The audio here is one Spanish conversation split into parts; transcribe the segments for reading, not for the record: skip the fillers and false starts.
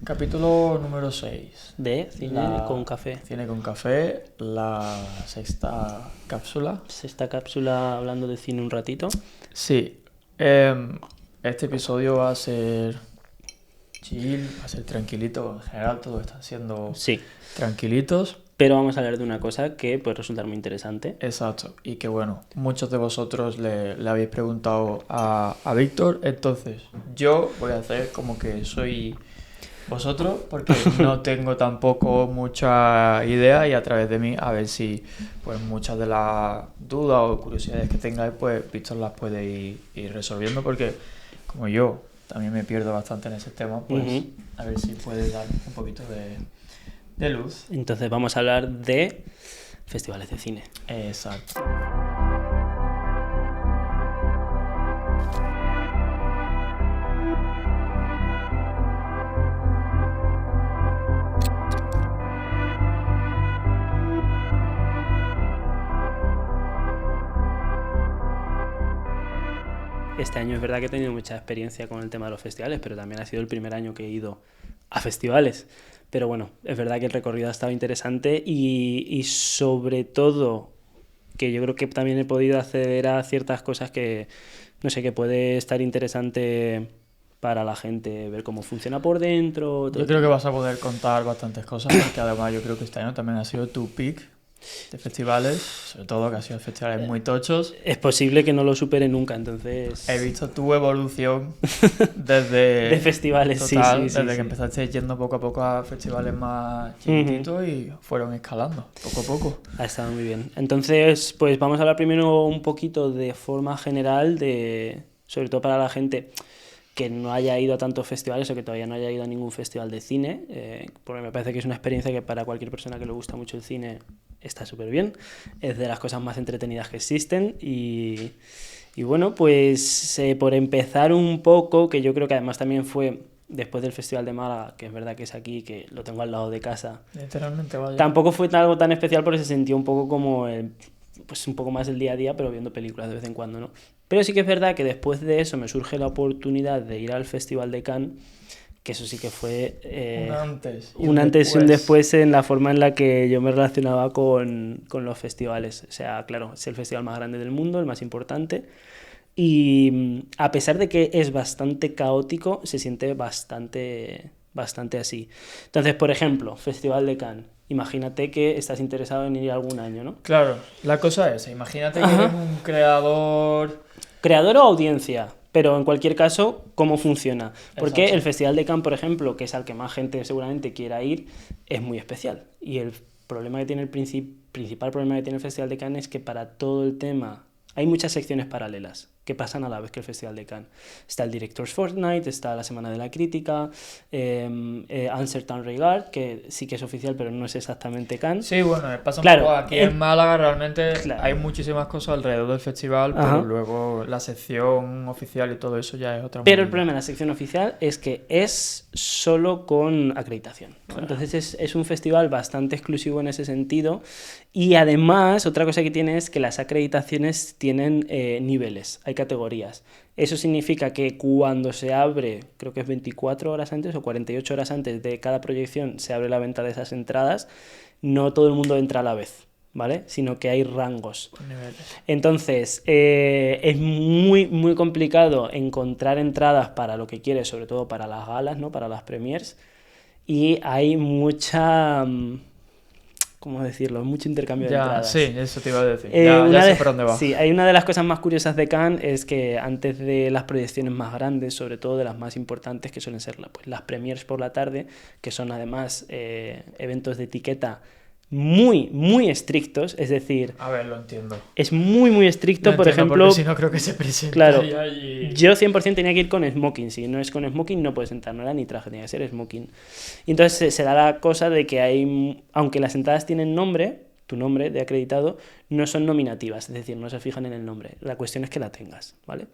Capítulo número 6 de Cine con Café. Cine con Café, la sexta cápsula. Sexta cápsula hablando de cine un ratito. Sí, este episodio va a ser chill, va a ser tranquilito. En general todo está siendo tranquilitos. Pero vamos a hablar de una cosa que puede resultar muy interesante. Exacto, y que bueno, muchos de vosotros le habéis preguntado a Víctor, entonces yo voy a hacer como que soy vosotros porque no tengo tampoco mucha idea y a través de mí a ver si pues muchas de las dudas o curiosidades que tengáis pues Víctor las puede ir resolviendo, porque como yo también me pierdo bastante en ese tema, pues a ver si puede dar un poquito de luz. Entonces vamos a hablar de festivales de cine. Exacto. Este año es verdad que he tenido mucha experiencia con el tema de los festivales, pero también ha sido el primer año que he ido a festivales. Pero bueno, es verdad que el recorrido ha estado interesante y sobre todo que yo creo que también he podido acceder a ciertas cosas que, no sé, que puede estar interesante para la gente, ver cómo funciona por dentro. Yo creo que vas a poder contar bastantes cosas, porque además yo creo que este año también ha sido tu pick de festivales, sobre todo que ha sido festivales muy tochos. Es posible que no lo supere nunca, entonces... He visto tu evolución desde... de festivales, total, sí. desde que empezaste yendo poco a poco a festivales más chiquititos y fueron escalando, poco a poco. Ha estado muy bien. Entonces, pues vamos a hablar primero un poquito de forma general, sobre todo para la gente que no haya ido a tantos festivales o que todavía no haya ido a ningún festival de cine, porque me parece que es una experiencia que para cualquier persona que le gusta mucho el cine está súper bien. Es de las cosas más entretenidas que existen y bueno, pues por empezar un poco, que yo creo que además también fue después del Festival de Málaga, que es verdad que es aquí, que lo tengo al lado de casa. Literalmente, vaya. Tampoco fue algo tan especial porque se sintió un poco como pues un poco más el día a día, pero viendo películas de vez en cuando, ¿no? Pero sí que es verdad que después de eso me surge la oportunidad de ir al Festival de Cannes, que eso sí que fue un antes y un después en la forma en la que yo me relacionaba con los festivales. O sea, claro, es el festival más grande del mundo, el más importante, y a pesar de que es bastante caótico, se siente bastante así. Entonces, por ejemplo, Festival de Cannes. Imagínate que estás interesado en ir algún año, ¿no? Claro, la cosa es, imagínate que eres un creador... ¿Creador o audiencia? Pero en cualquier caso, ¿cómo funciona? Porque Exacto. el Festival de Cannes, por ejemplo, que es al que más gente seguramente quiera ir, es muy especial. Y el problema que tiene principal problema que tiene el Festival de Cannes es que para todo el tema hay muchas secciones paralelas que pasan a la vez que el Festival de Cannes. Está el Director's Fortnight, está la Semana de la Crítica, Uncertain Regard, que sí que es oficial, pero no es exactamente Cannes. Sí, bueno, pasa un Claro, poco aquí en Málaga, realmente claro. hay muchísimas cosas alrededor del festival, pero luego la sección oficial y todo eso ya es otra. Pero el problema de la sección oficial es que es solo con acreditación. Claro. Entonces es un festival bastante exclusivo en ese sentido, y además otra cosa que tiene es que las acreditaciones tienen niveles, hay categorías. Eso significa que cuando se abre, creo que es 24 horas antes o 48 horas antes de cada proyección, se abre la venta de esas entradas, no todo el mundo entra a la vez, ¿vale? Sino que hay rangos. Entonces, es muy, muy complicado encontrar entradas para lo que quieres, sobre todo para las galas, ¿no? Para las premiers, y hay mucha... ¿cómo decirlo? Mucho intercambio de entradas. Sí, eso te iba a decir. Ya sé por dónde va. Sí, hay una de las cosas más curiosas de Cannes es que antes de las proyecciones más grandes, sobre todo de las más importantes, que suelen ser las premiers por la tarde, que son además eventos de etiqueta muy, muy estrictos, es decir... A ver, lo entiendo. Es muy, muy estricto, por ejemplo... Porque si no creo que se presente. Claro, yo 100% tenía que ir con smoking. Si no es con smoking no puedes entrar, no era ni traje, tenía que ser smoking. Y entonces se da la cosa de que hay... Aunque las entradas tienen nombre, tu nombre de acreditado, no son nominativas, es decir, no se fijan en el nombre. La cuestión es que la tengas, ¿vale?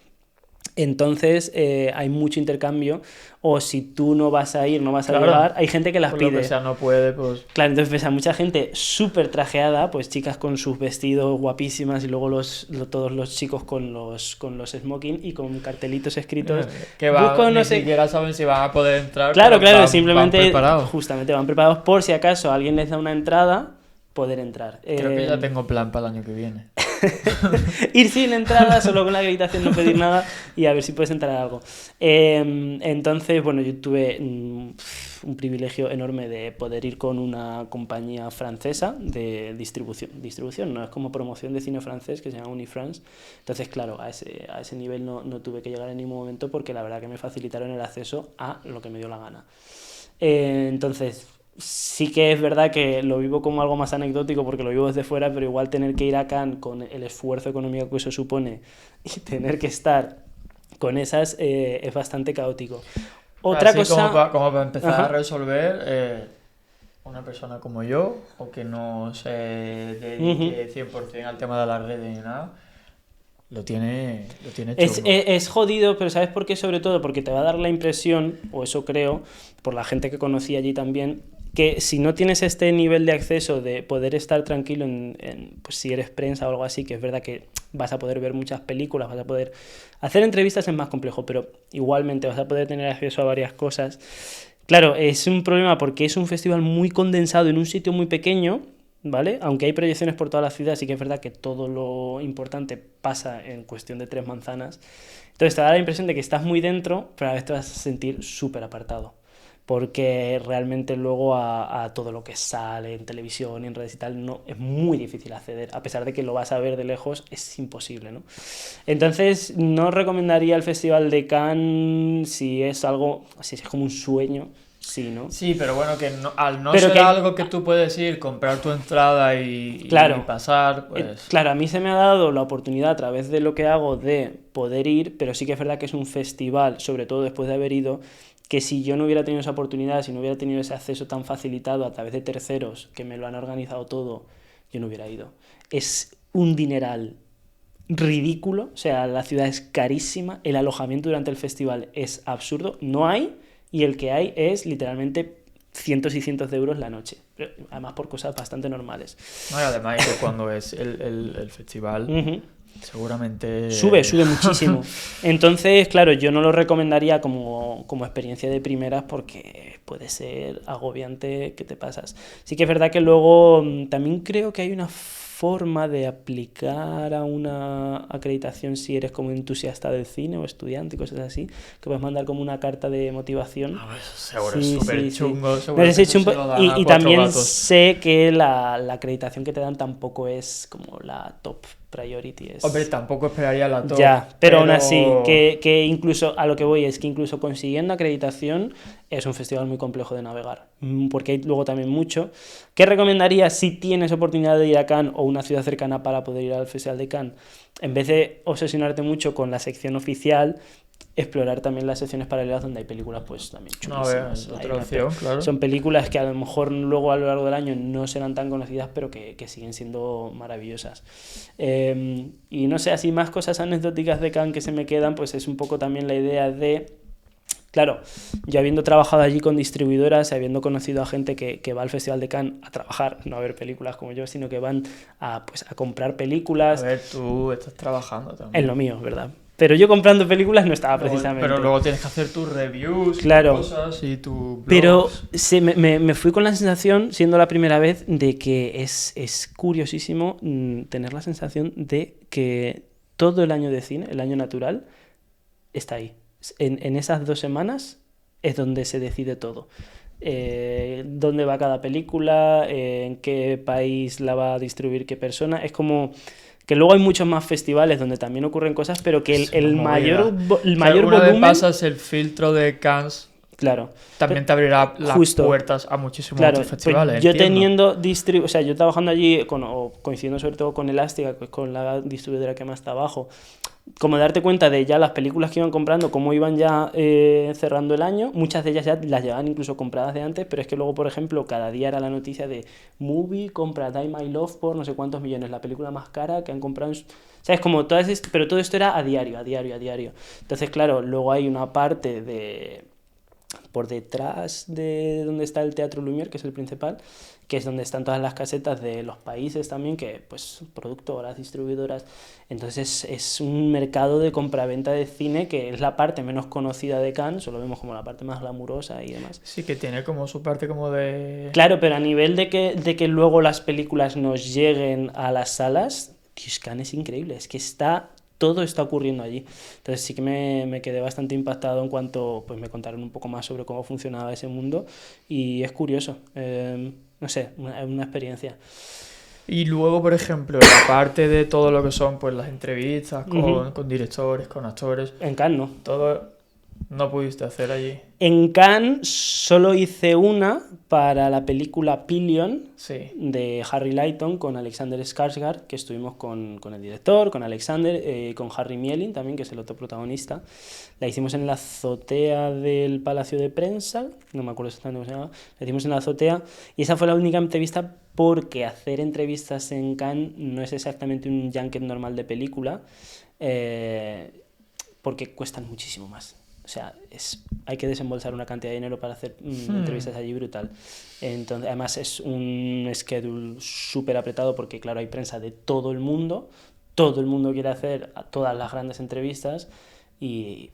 Entonces hay mucho intercambio, o si tú no vas a ir, no vas a llegar, hay gente que las por lo pide. que sea, no puede, pues... Claro, entonces ves a mucha gente súper trajeada, pues chicas con sus vestidos guapísimas y luego todos los chicos con los smoking y con cartelitos escritos. Que ni siquiera saben si van a poder entrar. Claro, van simplemente preparados. justamente van preparados por si acaso alguien les da una entrada, poder entrar. Creo que ya tengo plan para el año que viene. Ir sin entrada, solo con la acreditación, no pedir nada y a ver si puedes entrar a algo. Entonces, bueno, yo tuve un privilegio enorme de poder ir con una compañía francesa de distribución, no es como promoción de cine francés, que se llama Unifrance. Entonces, claro, a ese nivel no tuve que llegar en ningún momento porque la verdad que me facilitaron el acceso a lo que me dio la gana. Entonces, sí que es verdad que lo vivo como algo más anecdótico porque lo vivo desde fuera, pero igual tener que ir a Cannes con el esfuerzo económico que eso supone y tener que estar con esas es bastante caótico. Otra cosa... Como para empezar a resolver, una persona como yo, o que no se dedique 100% al tema de las redes ni nada, lo tiene chungo. Es jodido, pero ¿sabes por qué? Sobre todo porque te va a dar la impresión, o eso creo, por la gente que conocí allí también, que si no tienes este nivel de acceso de poder estar tranquilo pues si eres prensa o algo así, que es verdad que vas a poder ver muchas películas, vas a poder hacer entrevistas, es más complejo, pero igualmente vas a poder tener acceso a varias cosas. Claro, es un problema porque es un festival muy condensado en un sitio muy pequeño, ¿vale? Aunque hay proyecciones por toda la ciudad, sí que es verdad que todo lo importante pasa en cuestión de 3 manzanas. Entonces te da la impresión de que estás muy dentro, pero a veces te vas a sentir súper apartado. Porque realmente luego a todo lo que sale en televisión y en redes y tal no, es muy difícil acceder, a pesar de que lo vas a ver de lejos, es imposible, ¿no? Entonces no recomendaría el Festival de Cannes si es como un sueño, sí, ¿no? Sí, pero bueno, que al no ser algo que tú puedes ir, comprar tu entrada y pasar, pues... Claro, a mí se me ha dado la oportunidad a través de lo que hago de poder ir, pero sí que es verdad que es un festival, sobre todo después de haber ido, que si yo no hubiera tenido esa oportunidad, si no hubiera tenido ese acceso tan facilitado a través de terceros que me lo han organizado todo, yo no hubiera ido. Es un dineral ridículo, o sea, la ciudad es carísima, el alojamiento durante el festival es absurdo, no hay, y el que hay es literalmente cientos y cientos de euros la noche, pero además por cosas bastante normales. No, y además que cuando es el festival... Seguramente... Sube muchísimo. Entonces, claro, yo no lo recomendaría como experiencia de primeras porque puede ser agobiante que te pasas. Sí que es verdad que luego también creo que hay una forma de aplicar a una acreditación si eres como entusiasta del cine o estudiante y cosas así, que puedes mandar como una carta de motivación. Seguro es súper chungo. Y también sé que la acreditación que te dan tampoco es como la top priority. Hombre, tampoco esperaría la top. Ya, pero aún así, que incluso, a lo que voy es que incluso consiguiendo acreditación es un festival muy complejo de navegar, porque hay luego también mucho. ¿Qué recomendaría si tienes oportunidad de ir a Cannes o una ciudad cercana para poder ir al Festival de Cannes? En vez de obsesionarte mucho con la sección oficial, explorar también las secciones paralelas donde hay películas pues también chulísimas. Otra opción, claro. Son películas que a lo mejor luego a lo largo del año no serán tan conocidas, pero que siguen siendo maravillosas. Y no sé, así más cosas anecdóticas de Cannes que se me quedan, pues es un poco también la idea de... Claro, yo habiendo trabajado allí con distribuidoras, habiendo conocido a gente que va al Festival de Cannes a trabajar, no a ver películas como yo, sino que van a comprar películas. A ver, tú estás trabajando también. En lo mío, ¿verdad? Pero yo comprando películas no estaba precisamente. Pero luego tienes que hacer tus reviews, claro, cosas y tu blog. Pero me fui con la sensación, siendo la primera vez, de que es curiosísimo tener la sensación de que todo el año de cine, el año natural, está ahí. En esas 2 semanas es donde se decide todo. Dónde va cada película, en qué país la va a distribuir qué persona. Es como... que luego hay muchos más festivales donde también ocurren cosas, pero que el mayor volumen... Una vez pasas el filtro de Cannes, claro, también te abrirá las puertas a muchísimos otros festivales. Pues yo teniendo yo trabajando allí, o coincidiendo sobre todo con Elástica, con la distribuidora que más trabajo, como darte cuenta de ya las películas que iban comprando, cómo iban ya cerrando el año. Muchas de ellas ya las llevaban incluso compradas de antes, pero es que luego, por ejemplo, cada día era la noticia de Movie compra Die My Love por no sé cuántos millones, la película más cara que han comprado ¿sabes? Como pero todo esto era a diario. Entonces, claro, luego hay una parte de por detrás de donde está el Teatro Lumière, que es el principal, que es donde están todas las casetas de los países también, que pues productoras, distribuidoras. Entonces es un mercado de compraventa de cine que es la parte menos conocida de Cannes, solo vemos como la parte más glamurosa y demás. Sí, que tiene como su parte como de... Claro, pero a nivel de que luego las películas nos lleguen a las salas, tío, Cannes es increíble, es que todo está ocurriendo allí. Entonces sí que me quedé bastante impactado en cuanto pues me contaron un poco más sobre cómo funcionaba ese mundo y es curioso, no sé, una experiencia. Y luego, por ejemplo, la parte de todo lo que son pues las entrevistas con directores, con actores... En Cannes no. Todo no pudiste hacer allí. En Cannes solo hice una para la película Pillion de Harry Lighton con Alexander Skarsgård, que estuvimos con el director, con Alexander, con Harry Mielin también, que es el otro protagonista. La hicimos en la azotea del Palacio de Prensa, no me acuerdo exactamente cómo se llamaba, la hicimos en la azotea y esa fue la única entrevista porque hacer entrevistas en Cannes no es exactamente un junket normal de película, porque cuestan muchísimo más. O sea, hay que desembolsar una cantidad de dinero para hacer entrevistas allí brutal. Entonces, además es un schedule súper apretado porque, claro, hay prensa de todo el mundo quiere hacer todas las grandes entrevistas y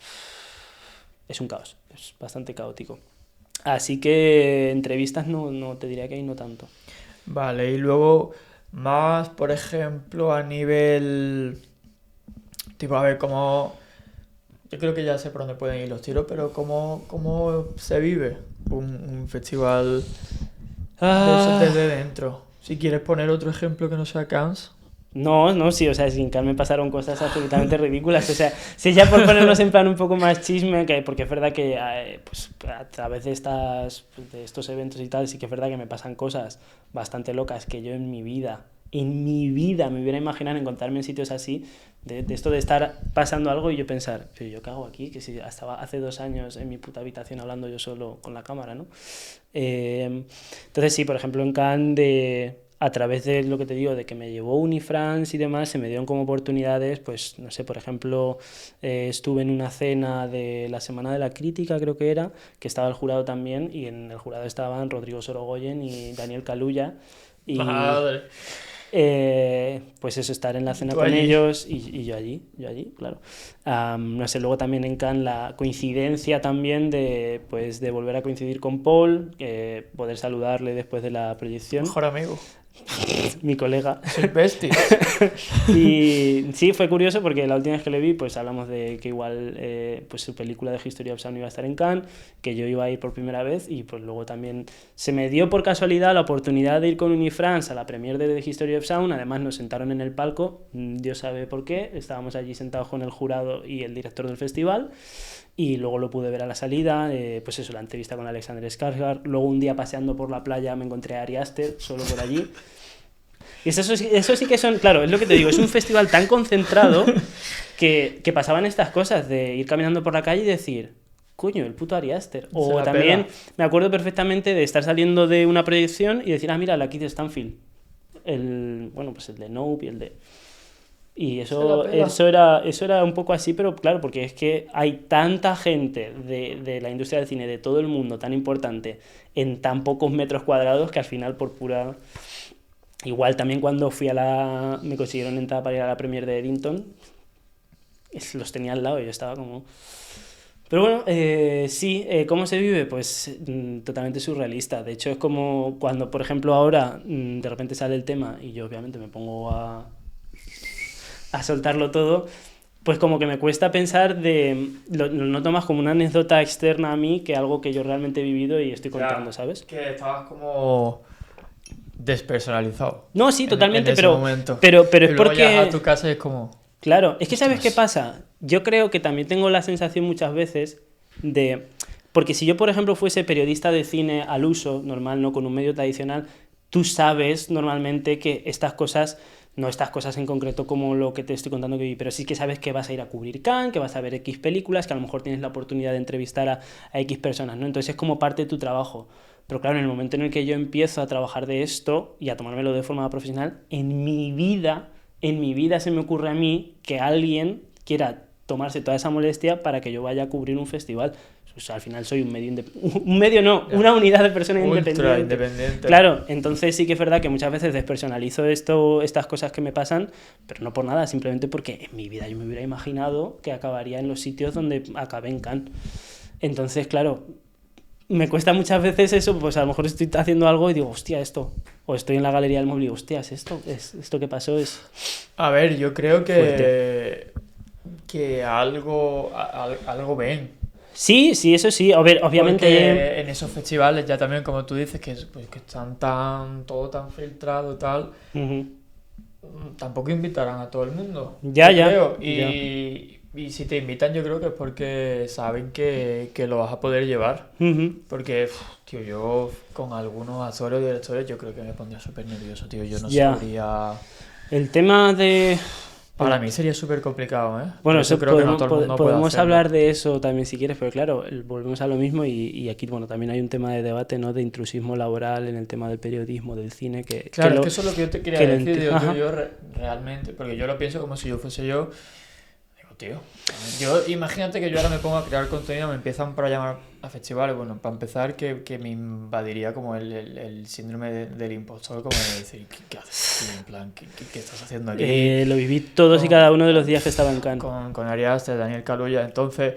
es un caos, es bastante caótico. Así que entrevistas no te diría que hay no tanto. Vale, y luego más, por ejemplo, a nivel... Tipo, a ver, cómo... Yo creo que ya sé por dónde pueden ir los tiros, pero ¿cómo se vive un festival desde dentro? Si quieres poner otro ejemplo que no sea Cannes. No, sí, o sea, sin Cannes me pasaron cosas absolutamente ridículas. O sea, si ya por ponernos en plan un poco más chisme, porque es verdad que pues, a través de estos eventos y tal, sí que es verdad que me pasan cosas bastante locas que yo en mi vida me hubiera imaginado encontrarme en sitios así, de esto de estar pasando algo y yo pensar, pero yo qué hago aquí, que si estaba hace 2 años en mi puta habitación hablando yo solo con la cámara, ¿no? Entonces sí, por ejemplo en Cannes, a través de lo que te digo, de que me llevó Unifrance y demás, se me dieron como oportunidades, pues no sé, por ejemplo, estuve en una cena de la Semana de la Crítica, creo que era, que estaba el jurado también, y en el jurado estaban Rodrigo Sorogoyen y Daniel Kaluuya, y Madre. pues eso, estar en la cena con ellos y yo allí, claro. No sé, luego también en Cannes la coincidencia también de volver a coincidir con Paul, poder saludarle después de la proyección. Mejor amigo. Mi colega. Soy bestie. Y sí, fue curioso porque la última vez que le vi, pues hablamos de que igual pues su película de History of Sound iba a estar en Cannes, que yo iba a ir por primera vez y pues luego también se me dio por casualidad la oportunidad de ir con Unifrance a la premiere de The History of Sound. Además nos sentaron en el palco, Dios sabe por qué, estábamos allí sentados con el jurado y el director del festival. Y luego lo pude ver a la salida, pues eso, la entrevista con Alexander Skarsgård. Luego un día paseando por la playa me encontré a Ari Aster, solo por allí. Y eso sí que son, claro, es lo que te digo, es un festival tan concentrado que pasaban estas cosas de ir caminando por la calle y decir, coño, el puto Ari Aster. O también me acuerdo perfectamente de estar saliendo de una proyección y decir, mira, la Keith Stanfield. Pues el de Nope y el de... Y eso era un poco así, pero claro, porque es que hay tanta gente de la industria del cine de todo el mundo tan importante en tan pocos metros cuadrados que al final por pura... Igual también cuando me consiguieron entrar para ir a la premiere de Eddington, los tenía al lado y yo estaba como... Pero bueno, sí, ¿cómo se vive? Pues totalmente surrealista. De hecho es como cuando, por ejemplo, ahora de repente sale el tema y yo obviamente me pongo a soltarlo todo, pues como que me cuesta pensar lo noto más como una anécdota externa a mí que algo que yo realmente he vivido y estoy contando, ¿sabes? Que estabas como despersonalizado. No, sí, totalmente, en ese momento. pero es luego porque... llegas a tu casa y es como... Claro, es que ¿sabes qué pasa? Yo creo que también tengo la sensación muchas veces de... Porque si yo, por ejemplo, fuese periodista de cine al uso, normal, no con un medio tradicional, tú sabes normalmente que estas cosas No estas cosas en concreto como lo que te estoy contando que vi, pero sí que sabes que vas a ir a cubrir Cannes, que vas a ver X películas, que a lo mejor tienes la oportunidad de entrevistar a X personas, ¿no? Entonces es como parte de tu trabajo. Pero claro, en el momento en el que yo empiezo a trabajar de esto y a tomármelo de forma profesional, en mi vida se me ocurre a mí que alguien quiera tomarse toda esa molestia para que yo vaya a cubrir un festival. O sea, al final soy una unidad de persona Ultra independiente. Claro, entonces sí que es verdad que muchas veces despersonalizo estas cosas que me pasan, pero no por nada, simplemente porque en mi vida yo me hubiera imaginado que acabaría en los sitios donde acabé en Cannes. Entonces, claro, me cuesta muchas veces eso, pues a lo mejor estoy haciendo algo y digo, hostia, esto. O estoy en la galería del móvil y digo, hostia, esto que pasó es... A ver, yo creo fuerte. que algo ven. Sí, eso sí. A ver, obviamente... Porque en esos festivales ya también, como tú dices, que están todo tan filtrado y tal, tampoco invitarán a todo el mundo. Ya. Creo. Y si te invitan, yo creo que es porque saben que lo vas a poder llevar. Porque, tío, yo con algunos actores o directores yo creo que me pondría súper nervioso, tío. Yo no sabría... El tema de... Para mí sería súper complicado, ¿eh? Bueno, eso creo que no todo el mundo puede podemos hacerlo. hablar de eso también si quieres, pero claro, volvemos a lo mismo y aquí, bueno, también hay un tema de debate, ¿no? De intrusismo laboral en el tema del periodismo, del cine, que... Claro, que es que eso es lo que yo te quería decir, yo realmente, porque yo lo pienso como si yo fuese yo, digo, tío, imagínate que yo ahora me pongo a crear contenido, me empiezan para llamar a festivales, bueno, para empezar que me invadiría como el síndrome del impostor, como de decir, ¿qué haces aquí? En plan, ¿qué estás haciendo aquí? Lo viví todos y cada uno de los días que estaba en Cannes. Con Ariaste, Daniel Kaluuya, entonces...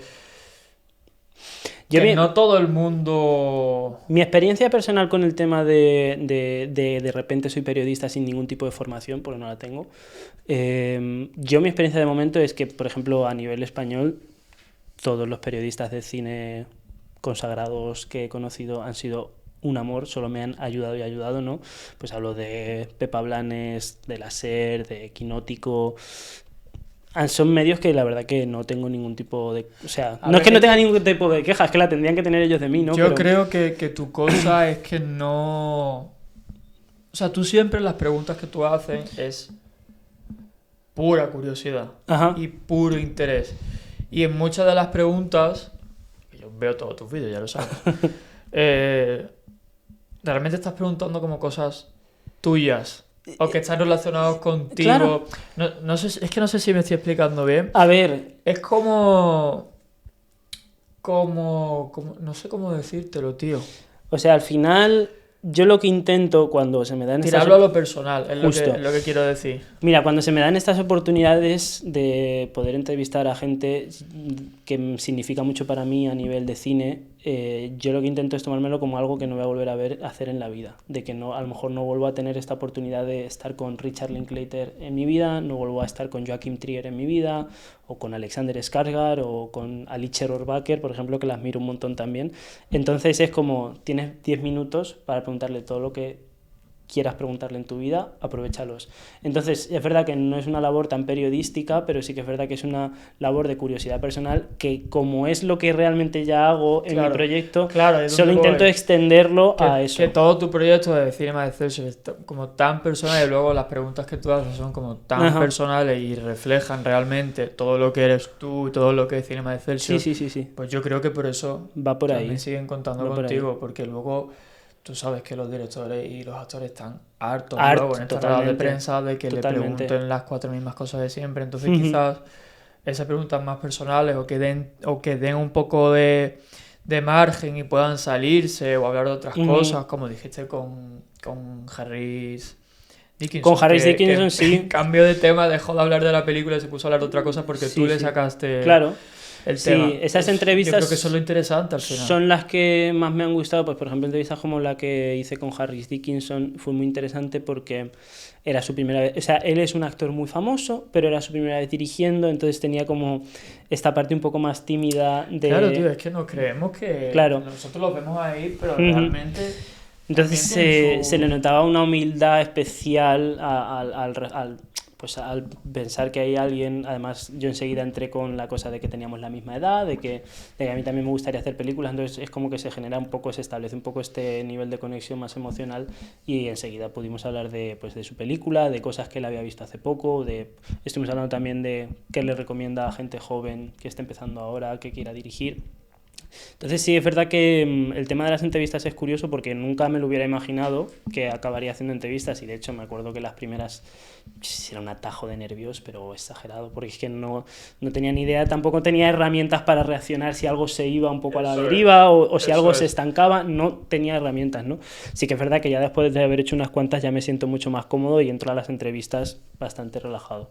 no todo el mundo... Mi experiencia personal con el tema de repente soy periodista sin ningún tipo de formación, porque no la tengo. Mi experiencia de momento es que, por ejemplo, a nivel español, todos los periodistas de cine consagrados que he conocido han sido un amor, solo me han ayudado, ¿no? Pues hablo de Pepa Blanes, de La SER, de Quinótico... Son medios que la verdad que no tengo ningún tipo de... O sea, no es que no tenga ningún tipo de quejas, es que la tendrían que tener ellos de mí, ¿no? Yo creo que tu cosa es que no... O sea, tú siempre las preguntas que tú haces es pura curiosidad y puro interés. Y en muchas de las preguntas... Yo veo todos tus vídeos, ya lo sabes. Realmente estás preguntando como cosas tuyas. O que están relacionados contigo. Claro. No sé, es que no sé si me estoy explicando bien. A ver. Es como... No sé cómo decírtelo, tío. O sea, al final... Yo lo que intento cuando se me dan tirarlo a lo personal, es lo que quiero decir. Mira, cuando se me dan estas oportunidades de poder entrevistar a gente que significa mucho para mí a nivel de cine, yo lo que intento es tomármelo como algo que no voy a volver a hacer en la vida. De que no, a lo mejor no vuelvo a tener esta oportunidad de estar con Richard Linklater en mi vida, no vuelvo a estar con Joachim Trier en mi vida, o con Alexander Skarsgård, o con Alice Rohrwacher, por ejemplo, que las miro un montón también. Entonces es como, tienes 10 minutos para preguntarle todo lo que quieras preguntarle en tu vida, aprovéchalos. Entonces, es verdad que no es una labor tan periodística, pero sí que es verdad que es una labor de curiosidad personal que, como es lo que realmente ya hago en mi proyecto, solo intento extenderlo a eso. Que todo tu proyecto de Cinema de Celsius es como tan personal, y luego las preguntas que tú haces son como tan personales y reflejan realmente todo lo que eres tú y todo lo que es Cinema de Celsius. Sí. Pues yo creo que por eso va por también ahí. siguen contando contigo, porque luego... Tú sabes que los directores y los actores están hartos luego en estas ruedas de prensa de que le pregunten las 4 mismas cosas de siempre. Entonces quizás esas preguntas más personales o que den un poco de margen y puedan salirse o hablar de otras cosas, como dijiste con Harris Dickinson. Con Harris Dickinson, sí. En cambio de tema, dejó de hablar de la película y se puso a hablar de otra cosa porque tú le sacaste... Claro. El tema. Sí, esas entrevistas... Yo creo que eso es lo interesante al final. Son las que más me han gustado. Pues, por ejemplo, entrevistas como la que hice con Harris Dickinson fue muy interesante porque era su primera vez... O sea, él es un actor muy famoso, pero era su primera vez dirigiendo, entonces tenía como esta parte un poco más tímida de... Claro, tío, es que nos creemos que... Claro. Nosotros los vemos ahí, pero realmente... Entonces se le notaba una humildad especial pues al pensar que hay alguien, además yo enseguida entré con la cosa de que teníamos la misma edad, de que a mí también me gustaría hacer películas, entonces es como que se genera un poco, se establece un poco este nivel de conexión más emocional y enseguida pudimos hablar de, pues, de su película, de cosas que él había visto hace poco, estuvimos hablando también de qué le recomienda a gente joven que esté empezando ahora, que quiera dirigir. Entonces sí, es verdad que el tema de las entrevistas es curioso porque nunca me lo hubiera imaginado que acabaría haciendo entrevistas y de hecho me acuerdo que las primeras era un atajo de nervios, pero exagerado, porque es que no tenía ni idea, tampoco tenía herramientas para reaccionar si algo se iba un poco a la deriva o si algo se estancaba, no tenía herramientas, ¿no? Sí que es verdad que ya después de haber hecho unas cuantas ya me siento mucho más cómodo y entro a las entrevistas bastante relajado.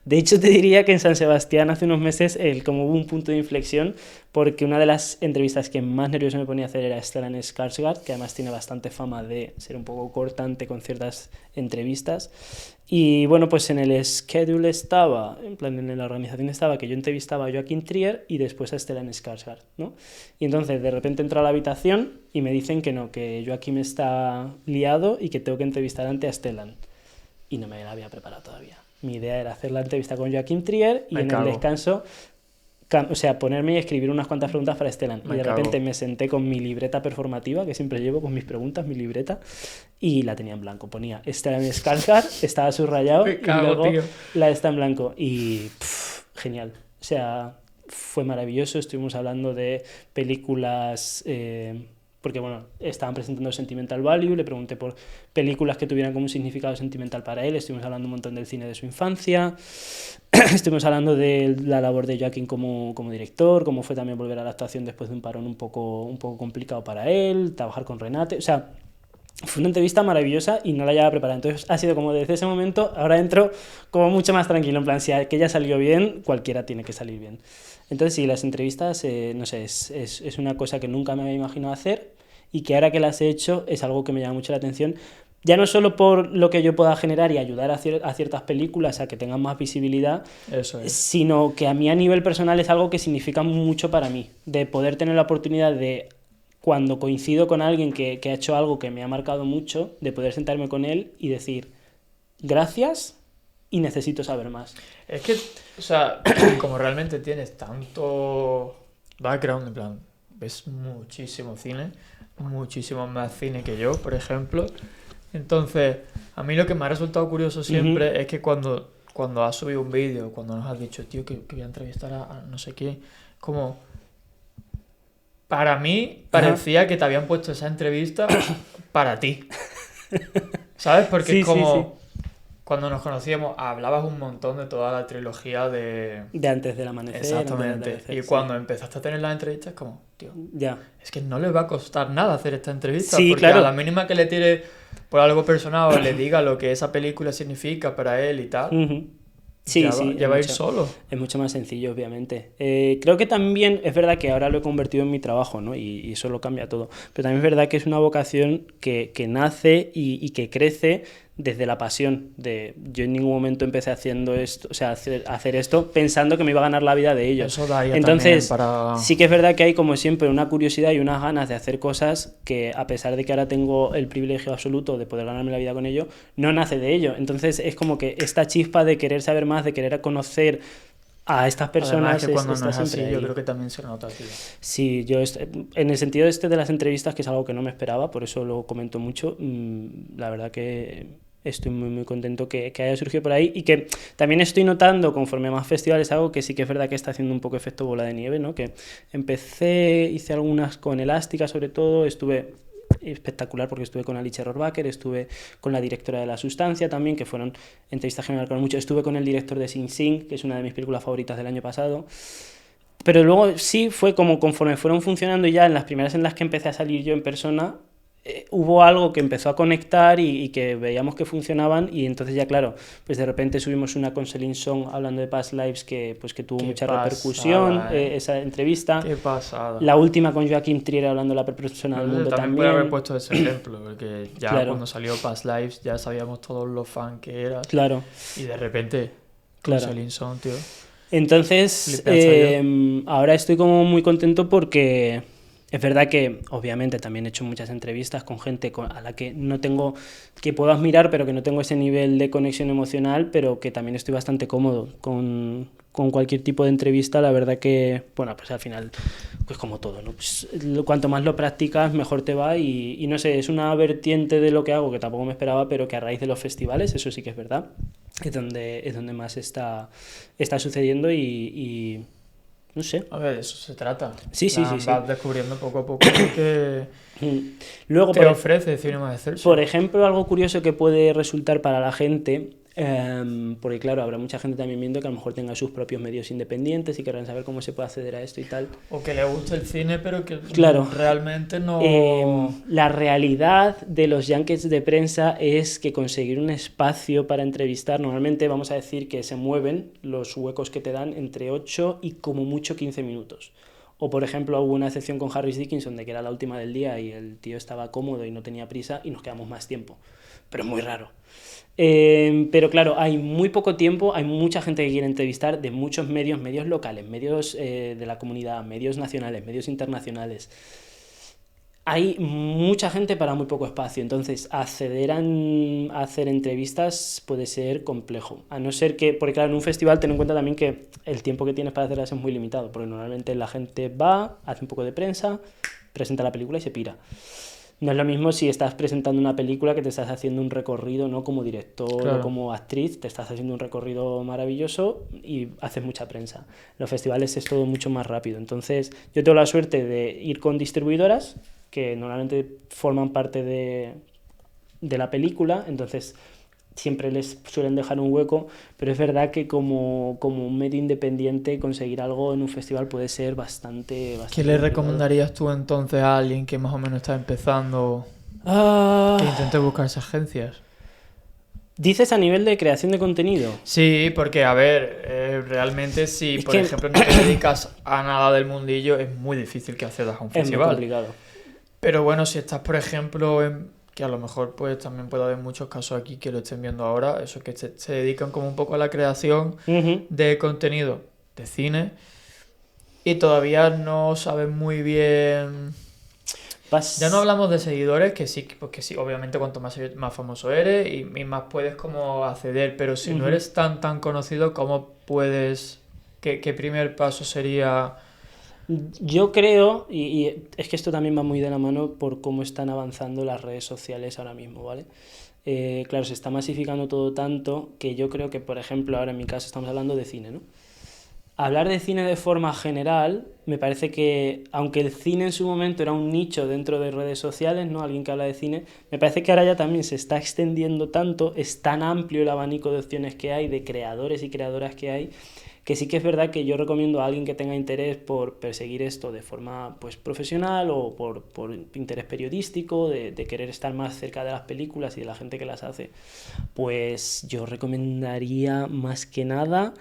De hecho te diría que en San Sebastián hace unos meses como hubo un punto de inflexión porque una de las entrevistas que más nervioso me ponía a hacer era Stellan Skarsgård, que además tiene bastante fama de ser un poco cortante con ciertas entrevistas. Y bueno, pues en el schedule estaba, en plan en la organización estaba que yo entrevistaba a Joachim Trier y después a Stellan Skarsgård, ¿no? Y entonces de repente entro a la habitación y me dicen que no, que Joachim está liado y que tengo que entrevistar antes a Stellan. Y no me la había preparado todavía. Mi idea era hacer la entrevista con Joachim Trier y en el descanso, o sea, ponerme y escribir unas cuantas preguntas para Stellan. Y de repente me senté con mi libreta performativa, que siempre llevo con mis preguntas, mi libreta, y la tenía en blanco. Ponía Stellan Skarsgård, estaba subrayado y luego la está en blanco. Y genial. O sea, fue maravilloso. Estuvimos hablando de películas... porque bueno, estaban presentando Sentimental Value, le pregunté por películas que tuvieran como un significado sentimental para él, estuvimos hablando un montón del cine de su infancia, estuvimos hablando de la labor de Joaquín como director, cómo fue también volver a la actuación después de un parón un poco complicado para él, trabajar con Renate, o sea, fue una entrevista maravillosa y no la llevaba preparada, entonces ha sido como desde ese momento, ahora entro como mucho más tranquilo, en plan, si aquella salió bien, cualquiera tiene que salir bien. Entonces sí, las entrevistas, no sé, es una cosa que nunca me había imaginado hacer y que ahora que las he hecho es algo que me llama mucho la atención, ya no solo por lo que yo pueda generar y ayudar a ciertas películas a que tengan más visibilidad, sino que a mí a nivel personal es algo que significa mucho para mí, de poder tener la oportunidad de, cuando coincido con alguien que ha hecho algo que me ha marcado mucho, de poder sentarme con él y decir gracias y necesito saber más. Es que, o sea, como realmente tienes tanto background, en plan, ves muchísimo cine, muchísimo más cine que yo, por ejemplo. Entonces, a mí lo que me ha resultado curioso siempre es que cuando has subido un vídeo, cuando nos has dicho, tío, que voy a entrevistar a no sé qué, como... Para mí parecía que te habían puesto esa entrevista para ti. ¿Sabes? Porque sí, es como... Sí. Cuando nos conocíamos hablabas un montón de toda la trilogía de Antes del amanecer. Exactamente. Y cuando empezaste a tener las entrevistas es como, tío, ya. Es que no le va a costar nada hacer esta entrevista. Sí, porque claro. A la mínima que le tire por algo personal o le diga lo que esa película significa para él y tal, ya va a ir solo. Es mucho más sencillo, obviamente. Creo que también es verdad que ahora lo he convertido en mi trabajo, ¿no? Y eso lo cambia todo. Pero también es verdad que es una vocación que nace y que crece desde la pasión. Yo en ningún momento empecé haciendo esto, o sea, hacer esto pensando que me iba a ganar la vida de ello. Eso daría Entonces, para... sí que es verdad que hay como siempre una curiosidad y unas ganas de hacer cosas que, a pesar de que ahora tengo el privilegio absoluto de poder ganarme la vida con ello, no nace de ello. Entonces es como que esta chispa de querer saber más, de querer conocer a estas personas. Además, que cuando no es así, yo creo que también se nota, tío. Sí, yo en el sentido de las entrevistas, que es algo que no me esperaba, por eso lo comento mucho, la verdad que estoy muy muy contento que haya surgido por ahí y que también estoy notando conforme a más festivales algo que sí que es verdad que está haciendo un poco efecto bola de nieve, ¿no? Que hice algunas con Elástica sobre todo, estuve espectacular porque estuve con Alicia Rohrwacher, estuve con la directora de La Sustancia también, que fueron entrevistas que me marcaron mucho, estuve con el director de Sing Sing, que es una de mis películas favoritas del año pasado. Pero luego sí fue como conforme fueron funcionando y ya en las primeras en las que empecé a salir yo en persona, hubo algo que empezó a conectar y que veíamos que funcionaban y entonces ya claro, pues de repente subimos una con Celine Song hablando de Past Lives que tuvo mucha repercusión, esa entrevista. Qué pasada. La última con Joachim Trier hablando de la persona del mundo también. Puede haber puesto ese ejemplo, porque ya cuando salió Past Lives ya sabíamos todos los fans que eras. Claro. Y de repente, con Celine Song, tío. Entonces, ahora estoy como muy contento porque Es verdad que, obviamente, también he hecho muchas entrevistas con gente a la que no tengo, que puedo admirar, pero que no tengo ese nivel de conexión emocional, pero que también estoy bastante cómodo con cualquier tipo de entrevista. La verdad que, bueno, pues al final, pues como todo, ¿no? Pues, cuanto más lo practicas, mejor te va y no sé, es una vertiente de lo que hago que tampoco me esperaba, pero que a raíz de los festivales, eso sí que es verdad, es donde más está sucediendo y no sé. A ver, de eso se trata. Sí. Vas descubriendo poco a poco lo que Luego, te ofrece Cinema Excelsior. por ejemplo, algo curioso que puede resultar para la gente, porque claro, habrá mucha gente también viendo que a lo mejor tenga sus propios medios independientes y querrán saber cómo se puede acceder a esto y tal. O que le guste el cine, pero que Claro. realmente no... La realidad de los junkets de prensa es que conseguir un espacio para entrevistar, normalmente vamos a decir que se mueven los huecos que te dan entre 8 y como mucho 15 minutos. O por ejemplo hubo una excepción con Harris Dickinson de que era la última del día y el tío estaba cómodo y no tenía prisa y nos quedamos más tiempo. Pero es muy raro. Pero claro, hay muy poco tiempo, hay mucha gente que quiere entrevistar de muchos medios, medios locales, medios de la comunidad, medios nacionales, medios internacionales. Hay mucha gente para muy poco espacio, entonces acceder a hacer entrevistas puede ser complejo. A no ser que, porque claro, en un festival ten en cuenta también que el tiempo que tienes para hacerlas es muy limitado, porque normalmente la gente va, hace un poco de prensa, presenta la película y se pira. No es lo mismo si estás presentando una película que te estás haciendo un recorrido, ¿no? Como director Claro. o como actriz, te estás haciendo un recorrido maravilloso y haces mucha prensa. En los festivales es todo mucho más rápido. Entonces, yo tengo la suerte de ir con distribuidoras que normalmente forman parte de la película, entonces siempre les suelen dejar un hueco, pero es verdad que como un medio independiente conseguir algo en un festival puede ser bastante ¿Qué le complicado. recomendarías tú entonces a alguien que más o menos está empezando que intente buscar esas agencias? ¿Dices a nivel de creación de contenido? Sí, porque a ver, realmente si Es por que- ejemplo no te dedicas a nada del mundillo es muy difícil que accedas a un Es muy festival. complicado. Pero bueno, si estás por ejemplo que a lo mejor pues también puede haber muchos casos aquí que lo estén viendo ahora, eso que se dedican como un poco a la creación Ujú. de contenido de cine y todavía no saben muy bien. Ya no hablamos de seguidores, que sí, porque sí, obviamente cuanto más famoso eres y más puedes como acceder, pero si no Ujú. eres tan conocido, ¿cómo puedes? ¿Qué primer paso sería? Yo creo, y es que esto también va muy de la mano por cómo están avanzando las redes sociales ahora mismo, ¿vale? Claro, se está masificando todo tanto que yo creo que, por ejemplo, ahora en mi caso estamos hablando de cine, ¿no? Hablar de cine de forma general, me parece que, aunque el cine en su momento era un nicho dentro de redes sociales, ¿no? Alguien que habla de cine, me parece que ahora ya también se está extendiendo tanto, es tan amplio el abanico de opciones que hay, de creadores y creadoras que hay, que sí que es verdad que yo recomiendo a alguien que tenga interés por perseguir esto de forma pues profesional o por interés periodístico, de querer estar más cerca de las películas y de la gente que las hace, pues yo recomendaría más que nada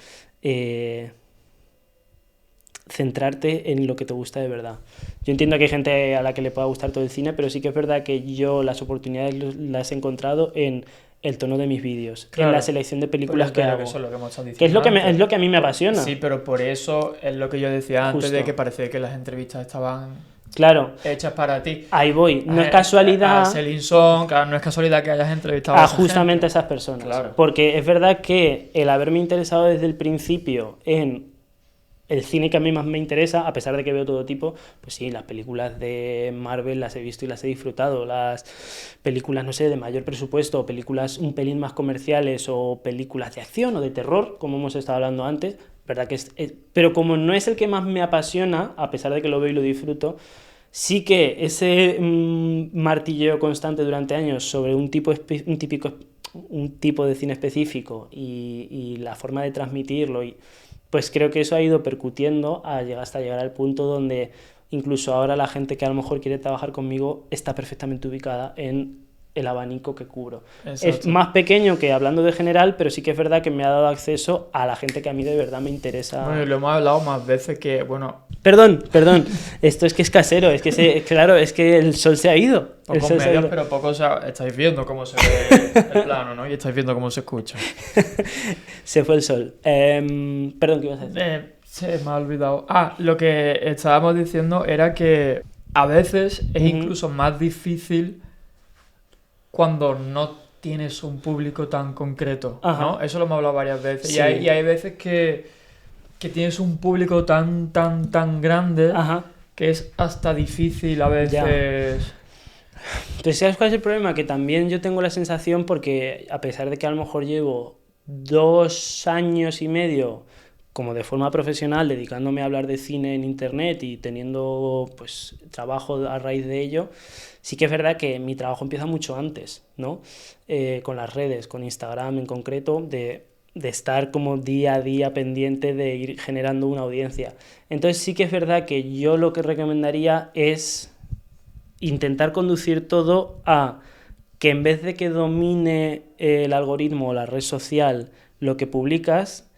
centrarte en lo que te gusta de verdad. Yo entiendo que hay gente a la que le pueda gustar todo el cine, pero sí que es verdad que yo las oportunidades las he encontrado en el tono de mis vídeos, Claro, en la selección de películas que hago. Eso es lo que hemos estado diciendo Que es lo que, antes. es lo que a mí me apasiona. Sí, pero por eso es lo que yo decía antes Justo. de que parecía que las entrevistas estaban Claro, hechas para ti. ahí voy. No es A casualidad Celine Song, claro, no es casualidad que hayas entrevistado a esa justamente a gente. esas personas. Claro. Porque es verdad que el haberme interesado desde el principio en el cine que a mí más me interesa, a pesar de que veo todo tipo, pues sí, las películas de Marvel las he visto y las he disfrutado, las películas, no sé, de mayor presupuesto, o películas un pelín más comerciales, o películas de acción o de terror, como hemos estado hablando antes, verdad que pero como no es el que más me apasiona, a pesar de que lo veo y lo disfruto, sí que ese martilleo constante durante años sobre un tipo de cine específico y la forma de transmitirlo pues creo que eso ha ido percutiendo hasta llegar al punto donde incluso ahora la gente que a lo mejor quiere trabajar conmigo está perfectamente ubicada en el abanico que cubro. Exacto. Es más pequeño que hablando de general, pero sí que es verdad que me ha dado acceso a la gente que a mí de verdad me interesa. Bueno, y lo hemos hablado más veces que, bueno, Perdón, esto es que es casero, es que claro, es que el sol se ha ido. El pocos sol se ha medios, ido. pero pocos estáis viendo cómo se ve el plano, ¿no? Y estáis viendo cómo se escucha. Se fue el sol. Perdón, ¿qué ibas a decir? Se me ha olvidado. Lo que estábamos diciendo era que a veces es Ujú. incluso más difícil cuando no tienes un público tan concreto, ¿no? Ajá. Eso lo hemos hablado varias veces. Sí. Y hay veces que tienes un público tan grande Ajá. que es hasta difícil a veces. Pero ¿sabes cuál es el problema? Que también yo tengo la sensación, porque a pesar de que a lo mejor llevo 2 años y medio como de forma profesional dedicándome a hablar de cine en internet y teniendo pues trabajo a raíz de ello, sí que es verdad que mi trabajo empieza mucho antes, ¿no? Con las redes, con Instagram en concreto, de estar como día a día pendiente de ir generando una audiencia. Entonces sí que es verdad que yo lo que recomendaría es intentar conducir todo a que en vez de que domine el algoritmo o la red social lo que publicas,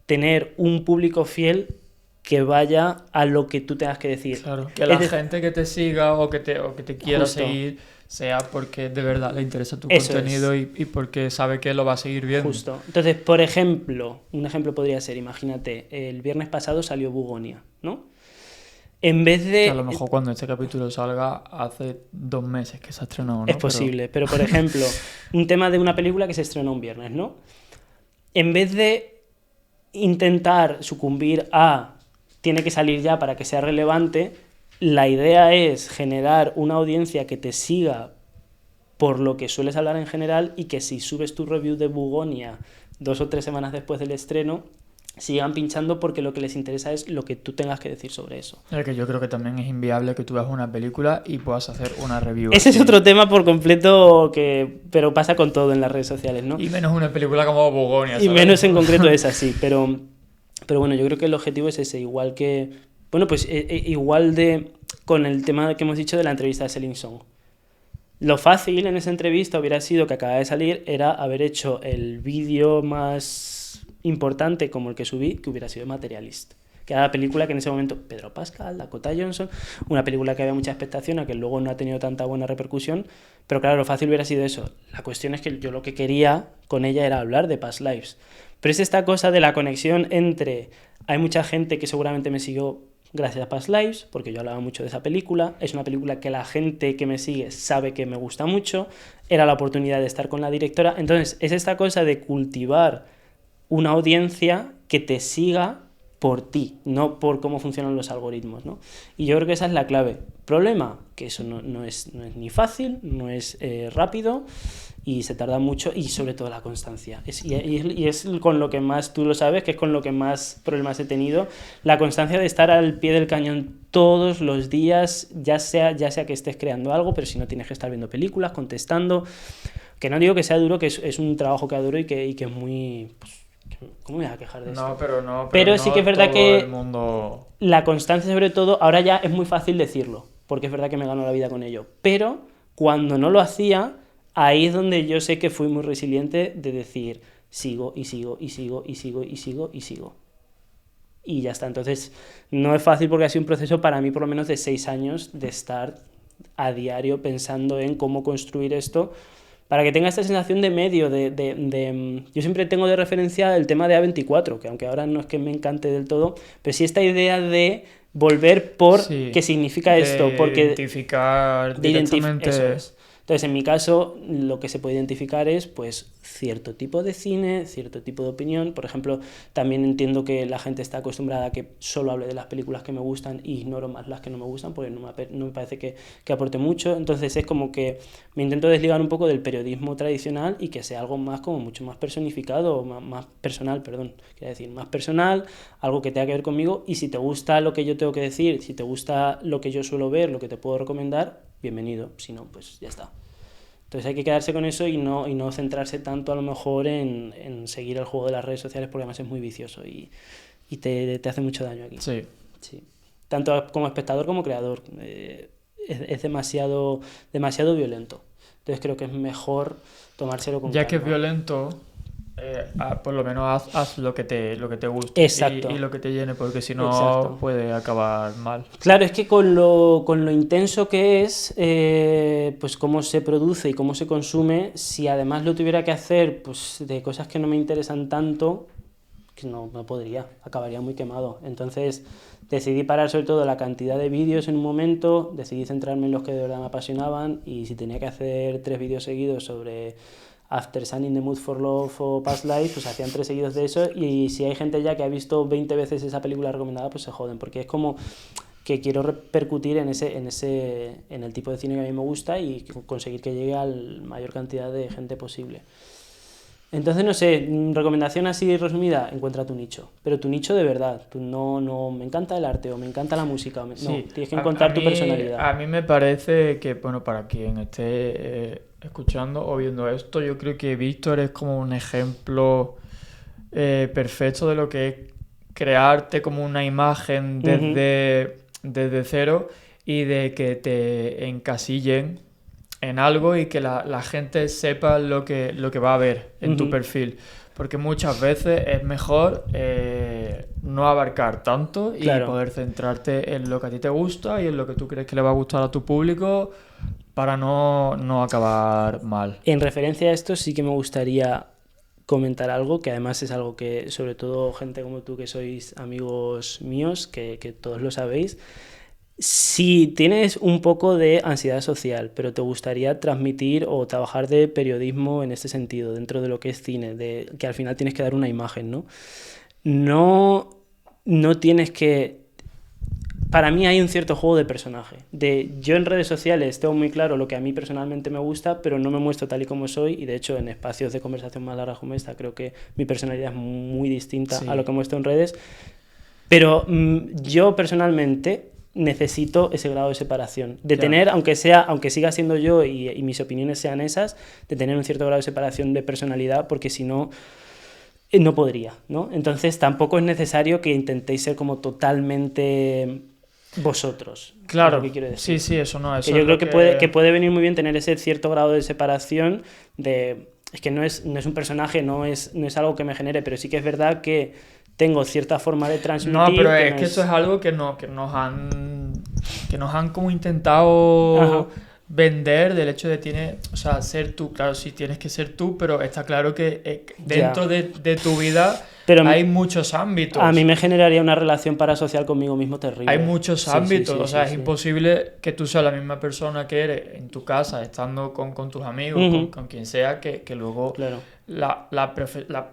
tener un público fiel que vaya a lo que tú tengas que decir. Claro, que la gente que te siga o que te quiera Justo. seguir sea porque de verdad le interesa tu Eso contenido y porque sabe que lo va a seguir viendo. Justo. Entonces, por ejemplo, un ejemplo podría ser, imagínate, el viernes pasado salió Bugonia, ¿no? En vez de... Que a lo mejor cuando este capítulo salga hace 2 meses que se ha estrenado, ¿no? Es posible, pero por ejemplo, un tema de una película que se estrenó un viernes, ¿no? En vez de intentar sucumbir a tiene que salir ya para que sea relevante, la idea es generar una audiencia que te siga por lo que sueles hablar en general y que si subes tu review de Bugonia 2 o 3 semanas después del estreno, sigan pinchando porque lo que les interesa es lo que tú tengas que decir sobre eso. Es que yo creo que también es inviable que tú veas una película y puedas hacer una review. Ese así. es otro tema por completo pero pasa con todo en las redes sociales, ¿no? Y menos una película como Bugonia, Y ¿sabes? menos en concreto es así, pero bueno, yo creo que el objetivo es ese, igual que, bueno, pues igual de con el tema que hemos dicho de la entrevista de Selling Song. Lo fácil en esa entrevista hubiera sido, que acaba de salir, era haber hecho el vídeo más importante como el que subí, que hubiera sido Materialist, que era la película que en ese momento Pedro Pascal, Dakota Johnson, una película que había mucha expectación, a que luego no ha tenido tanta buena repercusión, pero claro, lo fácil hubiera sido eso. La cuestión es que yo lo que quería con ella era hablar de Past Lives, pero es esta cosa de la conexión entre, hay mucha gente que seguramente me siguió gracias a Past Lives, porque yo hablaba mucho de esa película, es una película que la gente que me sigue sabe que me gusta mucho, era la oportunidad de estar con la directora, entonces es esta cosa de cultivar una audiencia que te siga por ti, no por cómo funcionan los algoritmos, ¿no? Y yo creo que esa es la clave. Problema, que eso no es ni fácil, no es rápido y se tarda mucho, y sobre todo la constancia. Y es con lo que más, tú lo sabes, que es con lo que más problemas he tenido, la constancia de estar al pie del cañón todos los días, ya sea que estés creando algo, pero si no tienes que estar viendo películas, contestando, que no digo que sea duro, que es un trabajo que adoro y que es muy... Pues, ¿cómo me voy a quejar de esto? Pero Sí que es verdad todo que el mundo... la constancia, sobre todo, ahora ya es muy fácil decirlo, porque es verdad que me gano la vida con ello. Pero cuando no lo hacía, ahí es donde yo sé que fui muy resiliente de decir, sigo y sigo y sigo y sigo y sigo y sigo. Y ya está. Entonces, no es fácil porque ha sido un proceso para mí por lo menos de 6 años de estar a diario pensando en cómo construir esto, para que tenga esta sensación de medio, yo siempre tengo de referencia el tema de A24, que aunque ahora no es que me encante del todo, pero sí esta idea de volver por Sí, qué significa esto, porque identificar directamente... eso es. Entonces, en mi caso, lo que se puede identificar es pues cierto tipo de cine, cierto tipo de opinión. Por ejemplo, también entiendo que la gente está acostumbrada a que solo hable de las películas que me gustan y ignoro más las que no me gustan porque no me parece que aporte mucho. Entonces es como que me intento desligar un poco del periodismo tradicional y que sea algo más como mucho más personificado, más personal, perdón, quería decir, más personal, algo que tenga que ver conmigo. Y si te gusta lo que yo tengo que decir, si te gusta lo que yo suelo ver, lo que te puedo recomendar, bienvenido. Si no, pues ya está. Entonces hay que quedarse con eso y no centrarse tanto a lo mejor en seguir el juego de las redes sociales, porque además es muy vicioso y te hace mucho daño aquí. Sí. Sí. Tanto como espectador como creador. Es demasiado violento. Entonces creo que es mejor tomárselo con Ya calma. que es violento, por lo menos haz lo que te guste. Exacto. Y lo que te llene, porque si no Exacto. puede acabar mal. Claro, es que con lo intenso que es, pues cómo se produce y cómo se consume, si además lo tuviera que hacer pues de cosas que no me interesan tanto, que no podría, acabaría muy quemado. Entonces decidí parar sobre todo la cantidad de vídeos en un momento, decidí centrarme en los que de verdad me apasionaban, y si tenía que hacer 3 vídeos seguidos sobre After Sun, In the Mood for Love o Past Life, pues hacían 3 seguidos de eso, y si hay gente ya que ha visto 20 veces esa película recomendada, pues se joden, porque es como que quiero repercutir en el tipo de cine que a mí me gusta y conseguir que llegue a la mayor cantidad de gente posible. Entonces, no sé, recomendación así resumida, encuentra tu nicho, pero tu nicho de verdad. Tú no me encanta el arte o me encanta la música, no, Sí, tienes que encontrar tu personalidad. A mí me parece que, bueno, para quien esté escuchando o viendo esto, yo creo que Víctor es como un ejemplo perfecto de lo que es crearte como una imagen desde cero y de que te encasillen en algo y que la gente sepa lo que va a ver en tu perfil. Porque muchas veces es mejor no abarcar tanto y poder centrarte en lo que a ti te gusta y en lo que tú crees que le va a gustar a tu público para no acabar mal. En referencia a esto sí que me gustaría comentar algo, que además es algo que sobre todo gente como tú que sois amigos míos, que todos lo sabéis. Si tienes un poco de ansiedad social, pero te gustaría transmitir o trabajar de periodismo en este sentido, dentro de lo que es cine, de que al final tienes que dar una imagen, ¿no? No tienes que... Para mí hay un cierto juego de personaje. Yo en redes sociales tengo muy claro lo que a mí personalmente me gusta, pero no me muestro tal y como soy, y de hecho en espacios de conversación más largas como esta creo que mi personalidad es muy distinta a lo que muestro en redes. Pero yo personalmente necesito ese grado de separación, de tener, aunque siga siendo yo y mis opiniones sean esas, de tener un cierto grado de separación de personalidad, porque si no podría, ¿no? Entonces tampoco es necesario que intentéis ser como totalmente vosotros. Claro, es lo que quiero decir. Sí, eso no es. Que yo creo que puede venir muy bien tener ese cierto grado de separación de... Es que no es un personaje, no es algo que me genere, pero sí que es verdad que tengo cierta forma de transmitir. No, pero es que eso es algo que nos han como intentado vender, del hecho de ser tú. Claro, sí tienes que ser tú, pero está claro que dentro de tu vida hay muchos ámbitos. A mí me generaría una relación parasocial conmigo mismo terrible. Hay muchos ámbitos, es imposible que tú seas la misma persona que eres en tu casa, estando con tus amigos, con quien sea, que luego la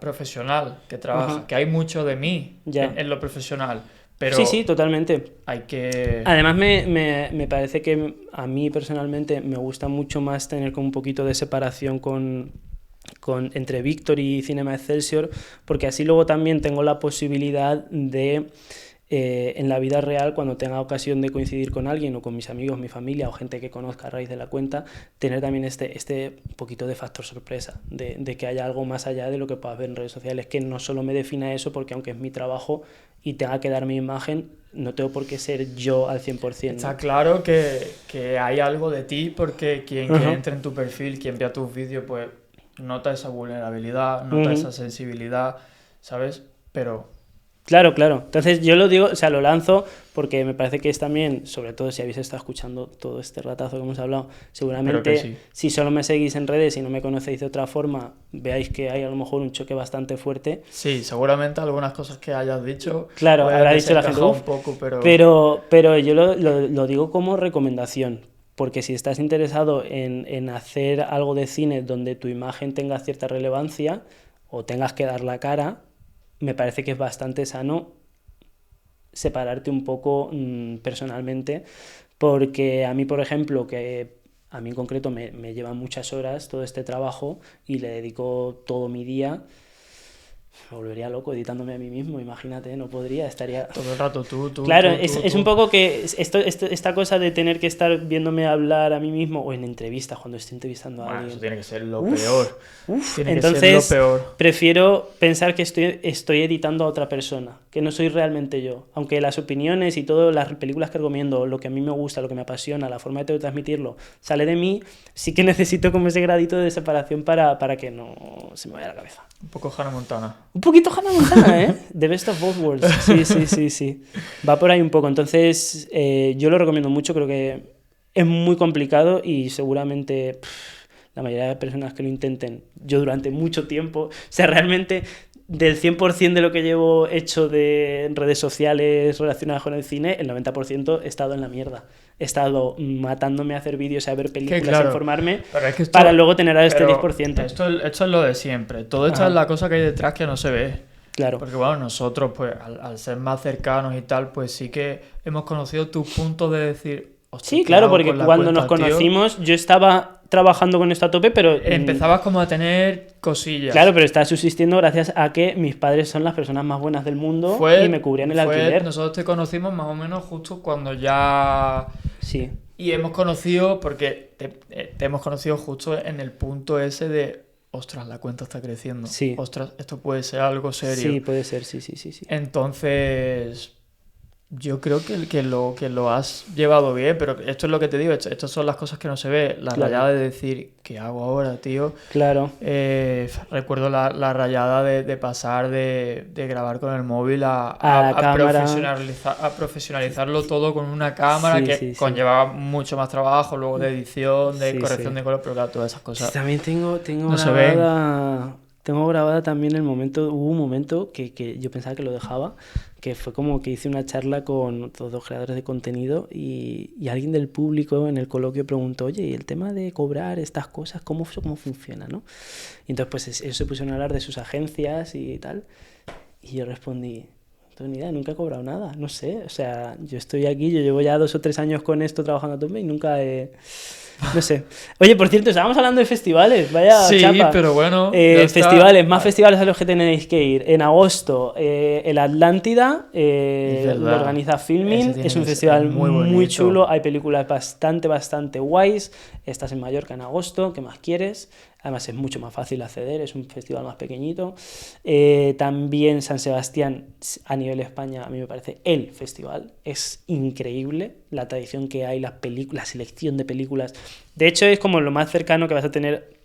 profesional que trabaja, que hay mucho de mí en lo profesional. Pero sí, totalmente. Hay que... Además me parece que a mí personalmente me gusta mucho más tener como un poquito de separación entre Víctor y Cinema Excelsior, porque así luego también tengo la posibilidad de en la vida real, cuando tenga ocasión de coincidir con alguien o con mis amigos, mi familia o gente que conozca a raíz de la cuenta, tener también este poquito de factor sorpresa, de que haya algo más allá de lo que puedas ver en redes sociales, que no solo me defina eso, porque aunque es mi trabajo y tenga que dar mi imagen, no tengo por qué ser yo al 100%. Está claro que hay algo de ti, porque quien entre en tu perfil, quien vea tus vídeos, pues nota esa vulnerabilidad, nota esa sensibilidad, ¿sabes? Pero... Claro. Entonces yo lo digo, lo lanzo porque me parece que es también, sobre todo si habéis estado escuchando todo este ratazo que hemos hablado, seguramente si solo me seguís en redes y no me conocéis de otra forma, veáis que hay a lo mejor un choque bastante fuerte. Sí, seguramente algunas cosas que hayas dicho... Claro, habrá dicho la gente un poco, pero yo lo digo como recomendación. Porque si estás interesado en hacer algo de cine donde tu imagen tenga cierta relevancia o tengas que dar la cara, me parece que es bastante sano separarte un poco personalmente, porque a mí, por ejemplo, que a mí en concreto me lleva muchas horas todo este trabajo y le dedico todo mi día, me volvería loco editándome a mí mismo, imagínate, no podría, estaría... Todo el rato tú. Claro, es un poco que esta cosa de tener que estar viéndome hablar a mí mismo, o en entrevistas, cuando estoy entrevistando a alguien. Eso tiene que ser lo peor. Entonces, prefiero pensar que estoy editando a otra persona, que no soy realmente yo. Aunque las opiniones y todas las películas que recomiendo, lo que a mí me gusta, lo que me apasiona, la forma de transmitirlo, sale de mí, sí que necesito como ese gradito de separación para que no se me vaya la cabeza. Un poco Hannah Montana. Un poquito Hannah Montana, ¿eh? The best of both worlds. Sí. Va por ahí un poco. Entonces, yo lo recomiendo mucho. Creo que es muy complicado y seguramente la mayoría de personas que lo intenten, yo durante mucho tiempo, realmente del 100% de lo que llevo hecho de redes sociales relacionadas con el cine, el 90% he estado en la mierda. He estado matándome a hacer vídeos, a ver películas, claro, a informarme, pero es que esto, para luego tener a este pero 10%. Esto es lo de siempre. Todo esto Ajá. es la cosa que hay detrás que no se ve. Claro. Porque bueno, nosotros, pues, al ser más cercanos y tal, pues sí que hemos conocido tus puntos de decir... "Hostia, Sí, ¿qué claro, hago porque con la cuando cuenta, nos tío?". conocimos yo estaba trabajando con esto a tope, pero... Empezabas como a tener cosillas. Claro, pero está subsistiendo gracias a que mis padres son las personas más buenas del mundo y me cubrían el alquiler. Nosotros te conocimos más o menos justo cuando ya... Sí. Y hemos conocido, porque te hemos conocido justo en el punto ese de, ostras, la cuenta está creciendo. Sí. Ostras, esto puede ser algo serio. Sí, puede ser, sí. Entonces, yo creo que lo has llevado bien, pero esto es lo que te digo, estas son las cosas que no se ve. La Claro. rayada de decir, ¿qué hago ahora, tío? Claro. Recuerdo la rayada de pasar de grabar con el móvil A la cámara. a profesionalizarlo todo con una cámara Sí, que sí. conllevaba mucho más trabajo, luego de edición, de Sí, corrección sí. de color, pero claro, todas esas cosas. También tengo no se ven. grabada... Tengo grabada también el momento... Hubo un momento que yo pensaba que lo dejaba, que fue como que hice una charla con todos los creadores de contenido y alguien del público en el coloquio preguntó, oye, ¿y el tema de cobrar estas cosas, cómo funciona, no? Y entonces pues ellos se pusieron a hablar de sus agencias y tal, y yo respondí, no tengo ni idea, nunca he cobrado nada, no sé, o sea, yo estoy aquí, yo llevo ya 2 o 3 años con esto trabajando a tope y nunca he... No sé. Oye, por cierto, estábamos hablando de festivales, vaya Sí, chapa. pero bueno, ya está. Festivales, más festivales a los que tenéis que ir. En agosto, el Atlántida, Es verdad. lo organiza Filmin, Ese tiene es un que ser festival muy muy bonito. chulo, hay películas bastante guays. Estás en Mallorca en agosto, ¿qué más quieres? Además es mucho más fácil acceder, es un festival más pequeñito. También San Sebastián, a nivel España, a mí me parece el festival. Es increíble la tradición que hay, las películas, la selección de películas. De hecho, es como lo más cercano que vas a tener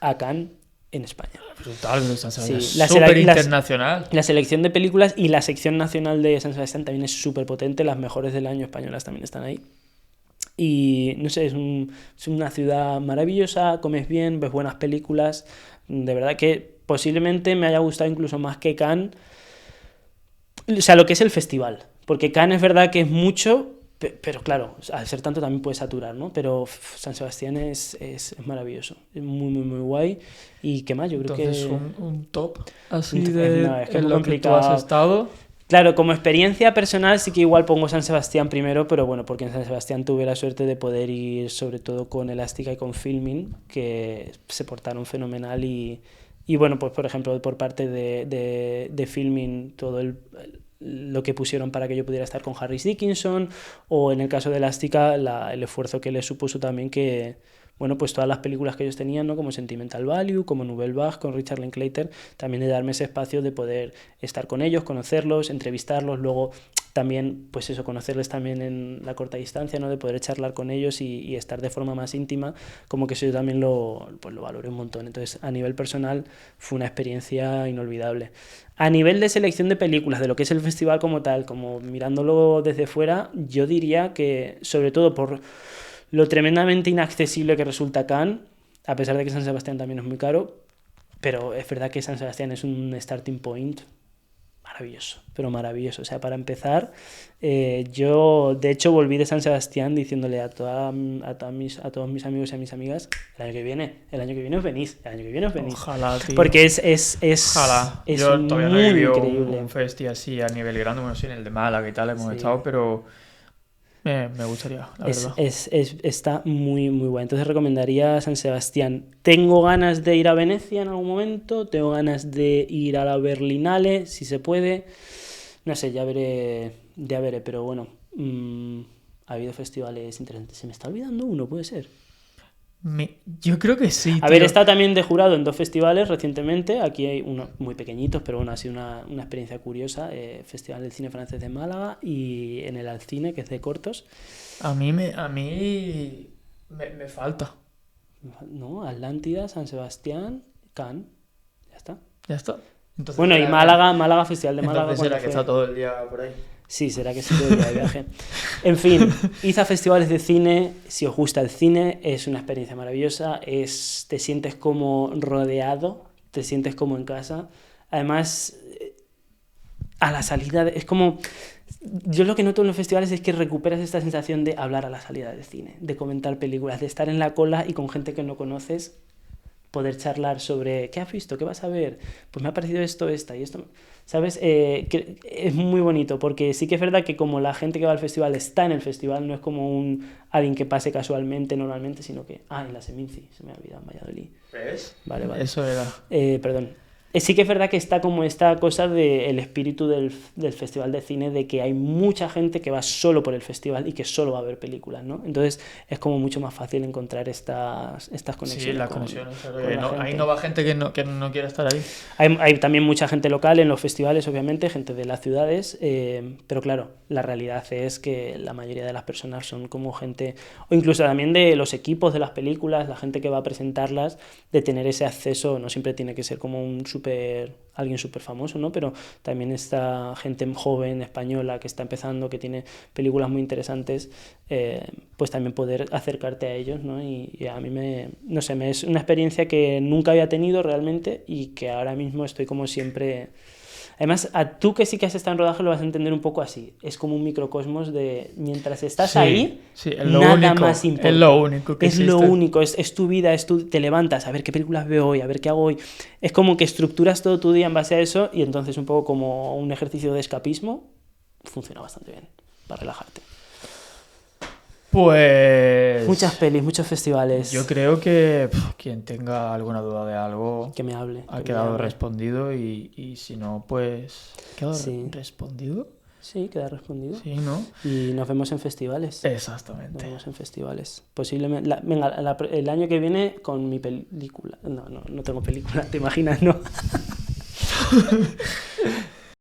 a Cannes en España. Brutal, San Sebastián. Sí, Es súper internacional. La selección de películas y la sección nacional de San Sebastián también es súper potente. Las mejores del año españolas también están ahí. Y no sé, es una ciudad maravillosa, comes bien, ves buenas películas. De verdad que posiblemente me haya gustado incluso más que Cannes. O sea, lo que es el festival. Porque Cannes es verdad que es mucho, pero claro, al ser tanto también puede saturar, ¿no? Pero San Sebastián es maravilloso. Es muy guay. ¿Y qué más? Yo creo Entonces, que... un top así No, es que es en muy lo complicado. que tú has estado. Claro, como experiencia personal sí que igual pongo San Sebastián primero, pero bueno, porque en San Sebastián tuve la suerte de poder ir sobre todo con Elástica y con Filmin, que se portaron fenomenal y bueno, pues por ejemplo por parte de Filmin todo lo que pusieron para que yo pudiera estar con Harris Dickinson, o en el caso de Elástica el esfuerzo que les supuso también que... Bueno, pues todas las películas que ellos tenían, ¿no? Como Sentimental Value, como Nouvelle Vague, con Richard Linklater, también de darme ese espacio de poder estar con ellos, conocerlos, entrevistarlos, luego también, pues eso, conocerles también en la corta distancia, ¿no? De poder charlar con ellos y estar de forma más íntima, como que eso yo también lo valoré un montón. Entonces, a nivel personal, fue una experiencia inolvidable. A nivel de selección de películas, de lo que es el festival como tal, como mirándolo desde fuera, yo diría que, sobre todo por lo tremendamente inaccesible que resulta Cannes, a pesar de que San Sebastián también es muy caro, pero es verdad que San Sebastián es un starting point maravilloso, pero maravilloso. O sea, para empezar, yo de hecho volví de San Sebastián diciéndole a todos mis amigos y a mis amigas, el año que viene os venís, Ojalá, tío. Porque ojalá. Es yo todavía no he muy vivido increíble. un festi así a nivel grande, bueno, sí, en el de Málaga y tal hemos Sí. estado, pero me gustaría, la verdad. Está muy guay. Entonces recomendaría San Sebastián. Tengo ganas de ir a Venecia en algún momento, tengo ganas de ir a la Berlinale, si se puede. No sé, ya veré, pero bueno, ha habido festivales interesantes. Se me está olvidando uno, puede ser. Yo creo que sí, A ver, he tío. estado también de jurado en 2 festivales recientemente. Aquí hay unos muy pequeñitos, pero bueno, ha sido una experiencia curiosa. Festival del Cine Francés de Málaga y en el Alcine, que es de cortos. A mí me falta. No, Atlántida, San Sebastián, Cannes. Ya está. Ya está. Entonces, Bueno, y será Málaga, Festival de que, Málaga. entonces será ¿cuándo que fue? está todo el día por ahí. Sí, será que sí todo el día de viaje. En fin, id a festivales de cine, si os gusta el cine, es una experiencia maravillosa, te sientes como rodeado, te sientes como en casa. Además, a la salida, es como... Yo lo que noto en los festivales es que recuperas esta sensación de hablar a la salida del cine, de comentar películas, de estar en la cola y con gente que no conoces, poder charlar sobre ¿qué has visto? ¿Qué vas a ver? Pues me ha parecido esto, esta y esto. ¿Sabes? Que es muy bonito porque sí que es verdad que como la gente que va al festival está en el festival, no es como alguien que pase casualmente normalmente, sino que... en la Seminci, se me ha olvidado, en Valladolid. ¿Ves? Vale. Eso era. Perdón. Sí que es verdad que está como esta cosa del espíritu del festival de cine, de que hay mucha gente que va solo por el festival y que solo va a ver películas, ¿no? Entonces es como mucho más fácil encontrar estas conexiones. Sí, las conexiones. Ahí no va gente que no quiera estar ahí. Hay también mucha gente local en los festivales, obviamente, gente de las ciudades, pero claro, la realidad es que la mayoría de las personas son como gente, o incluso también de los equipos de las películas, la gente que va a presentarlas, de tener ese acceso. No siempre tiene que ser como alguien súper famoso, ¿no? Pero también esta gente joven, española, que está empezando, que tiene películas muy interesantes, pues también poder acercarte a ellos, ¿no? Y a mí no sé, es una experiencia que nunca había tenido realmente y que ahora mismo estoy como siempre... Además, a tú que sí que has estado en rodaje lo vas a entender un poco así. Es como un microcosmos de mientras estás ahí, nada más importa. Es lo único que existe. Es lo único, es tu vida, te levantas a ver qué películas veo hoy, a ver qué hago hoy. Es como que estructuras todo tu día en base a eso y entonces un poco como un ejercicio de escapismo funciona bastante bien para relajarte. Pues... Muchas pelis, muchos festivales. Yo creo que quien tenga alguna duda de algo... Que me hable. Ha quedado respondido y si no, pues... ¿Quedado respondido? Sí, queda respondido. Sí, ¿no? Y nos vemos en festivales. Exactamente. Nos vemos en festivales. Posiblemente... el año que viene con mi película. No tengo película, ¿te imaginas? No.